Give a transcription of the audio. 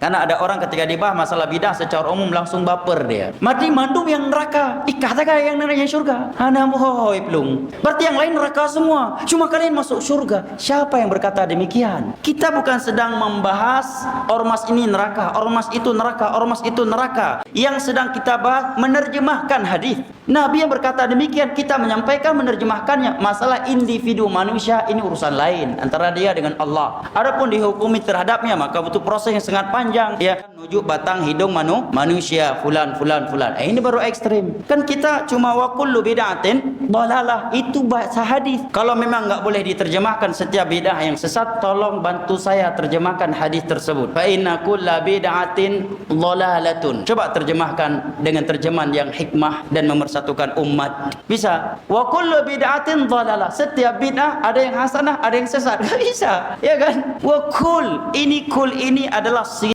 Karena ada orang ketika dibahas masalah bidah secara umum langsung baper dia. Mati mandum yang neraka, katakan yang surga. Ana mohoi pelung. Berarti yang lain neraka semua. Cuma kalian masuk surga. Siapa yang berkata demikian? Kita bukan sedang membahas ormas ini neraka, ormas itu neraka, ormas itu neraka. Yang sedang kita bahas menerjemahkan hadis. Nabi yang berkata demikian, kita menyampaikan menerjemahkannya. Masalah individu manusia ini urusan lain antara dia dengan Allah. Adapun dihukumi terhadapnya maka butuh proses yang sangat panjang. Dia menuju batang hidung manusia fulan. Ini baru ekstrim. Kan kita cuma wa kullu bid'atin dhalalah, itu bahasa hadis. Kalau memang enggak boleh diterjemahkan setiap bidah yang sesat, tolong bantu saya terjemahkan hadis tersebut. Fa inna kulla bid'atin dhalalatun. Coba terjemahkan dengan terjemahan yang hikmah dan memersatukan umat. Bisa. Wa kullu bid'atin dhalalah. Setiap bid'ah ada yang hasanah, ada yang sesat. Bisa. Ya kan? Wa kul ini adalah